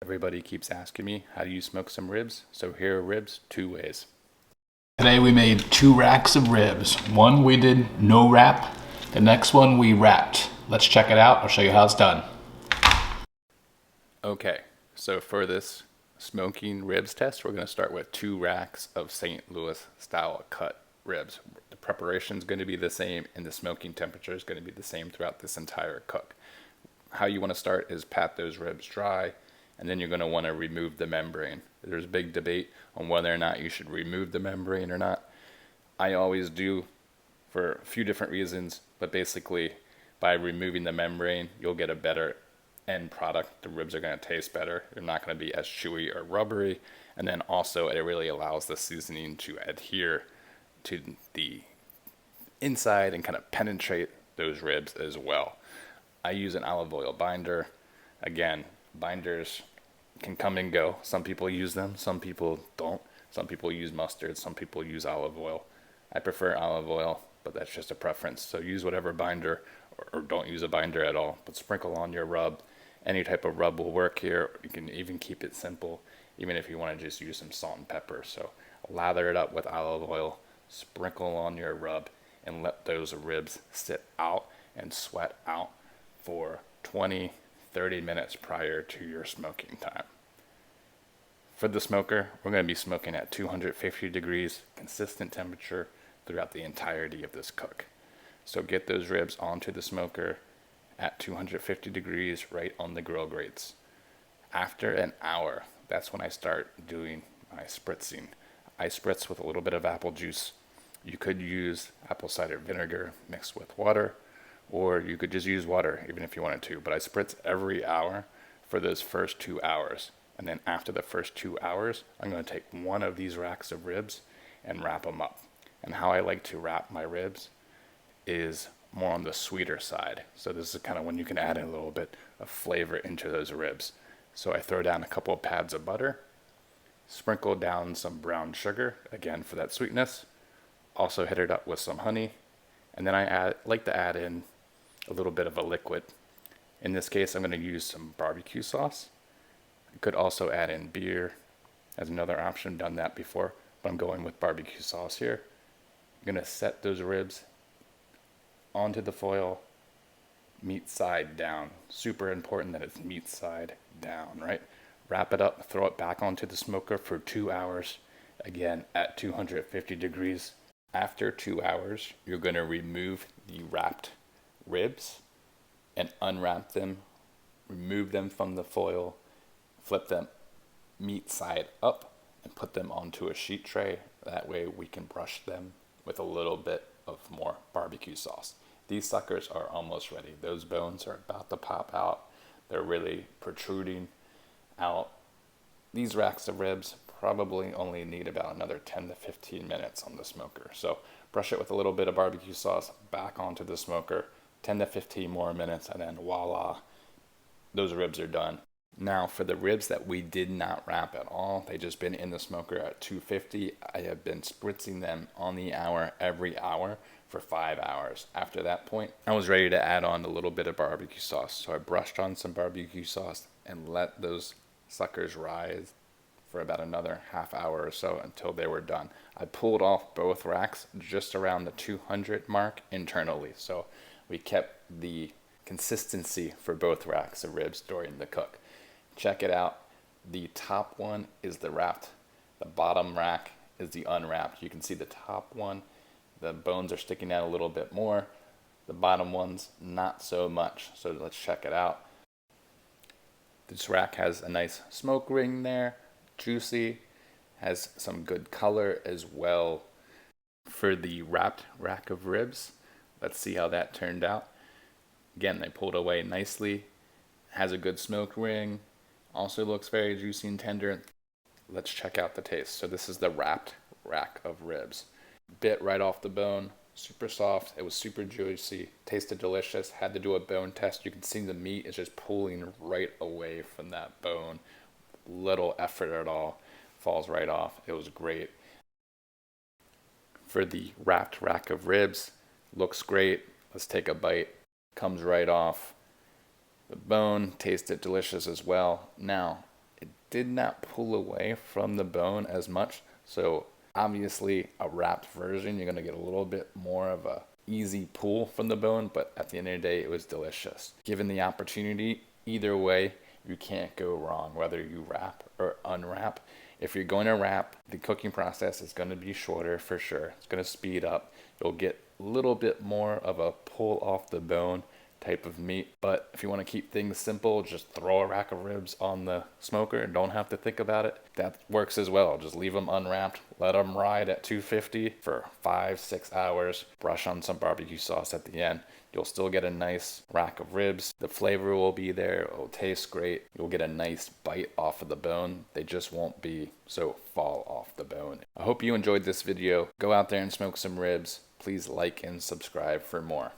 Everybody keeps asking me, how do you smoke some ribs? So here are ribs 2 ways. Today we made 2 racks of ribs. One we did no wrap, the next one we wrapped. Let's check it out, I'll show you how it's done. Okay, so for this smoking ribs test, we're going to start with 2 racks of St. Louis style cut ribs. The preparation is going to be the same and the smoking temperature is going to be the same throughout this entire cook. How you want to start is pat those ribs dry, and then you're going to want to remove the membrane. There's a big debate on whether or not you should remove the membrane or not. I always do for a few different reasons, but basically by removing the membrane, you'll get a better end product. The ribs are going to taste better. They're not going to be as chewy or rubbery. And then also it really allows the seasoning to adhere to the inside and kind of penetrate those ribs as well. I use an olive oil binder. Again, binders can come and go. Some people use them, some people don't. Some people use mustard, some people use olive oil. I prefer olive oil, but that's just a preference. So use whatever binder, or don't use a binder at all, but sprinkle on your rub. Any type of rub will work here. You can even keep it simple, even if you want to just use some salt and pepper. So lather it up with olive oil, sprinkle on your rub, and let those ribs sit out and sweat out for 20-30 minutes prior to your smoking time. For the smoker, we're going to be smoking at 250 degrees, consistent temperature throughout the entirety of this cook. So get those ribs onto the smoker at 250 degrees right on the grill grates. After an hour, that's when I start doing my spritzing. I spritz with a little bit of apple juice. You could use apple cider vinegar mixed with water, or you could just use water even if you wanted to, but I spritz every hour for those first 2 hours. And then after the first 2 hours, I'm going to take one of these racks of ribs and wrap them up. And how I like to wrap my ribs is more on the sweeter side. So this is kind of when you can add a little bit of flavor into those ribs. So I throw down a couple of pads of butter, sprinkle down some brown sugar, again for that sweetness. Also hit it up with some honey. And then I like to add in a little bit of a liquid. In this case, I'm going to use some barbecue sauce. You could also add in beer as another option. Done that before, but I'm going with barbecue sauce here. I'm going to set those ribs onto the foil, meat side down. Super important that it's meat side down, right? Wrap it up, throw it back onto the smoker for 2 hours, again at 250 degrees. After 2 hours, you're going to remove the wrapped ribs and unwrap them, remove them from the foil, flip them meat side up, and put them onto a sheet tray. That way we can brush them with a little bit of more barbecue sauce. These suckers are almost ready. Those bones are about to pop out. They're really protruding out. These racks of ribs probably only need about another 10 to 15 minutes on the smoker. So brush it with a little bit of barbecue sauce, back onto the smoker, 10 to 15 more minutes, and then voila, those ribs are done. Now for the ribs that we did not wrap at all, they just been in the smoker at 250. I have been spritzing them on the hour every hour for 5 hours. After that point, I was ready to add on a little bit of barbecue sauce. So I brushed on some barbecue sauce and let those suckers rise for about another half hour or so until they were done. I pulled off both racks just around the 200 mark internally. So we kept the consistency for both racks of ribs during the cook. Check it out. The top one is the wrapped. The bottom rack is the unwrapped. You can see the top one, the bones are sticking out a little bit more. The bottom ones, not so much. So let's check it out. This rack has a nice smoke ring there, juicy, has some good color as well. For the wrapped rack of ribs, let's see how that turned out. Again, they pulled away nicely, has a good smoke ring, also looks very juicy and tender. Let's check out the taste. So this is the wrapped rack of ribs. Bit right off the bone, super soft. It was super juicy, tasted delicious. Had to do a bone test. You can see the meat is just pulling right away from that bone. Little effort at all, falls right off. It was great. For the wrapped rack of ribs, looks great. Let's take a bite. Comes right off the bone, tasted delicious as well. Now, did not pull away from the bone as much. So obviously a wrapped version, you're gonna get a little bit more of a easy pull from the bone, but at the end of the day, it was delicious. Given the opportunity, either way, you can't go wrong, whether you wrap or unwrap. If you're going to wrap, the cooking process is going to be shorter for sure. It's going to speed up. You'll get a little bit more of a pull off the bone type of meat. But if you want to keep things simple, just throw a rack of ribs on the smoker and don't have to think about it. That works as well. Just leave them unwrapped, let them ride at 250 for 5-6 hours, brush on some barbecue sauce at the end. You'll still get a nice rack of ribs. The flavor will be there. It will taste great. You'll get a nice bite off of the bone. They just won't be so fall off the bone. I hope you enjoyed this video. Go out there and smoke some ribs. Please like and subscribe for more.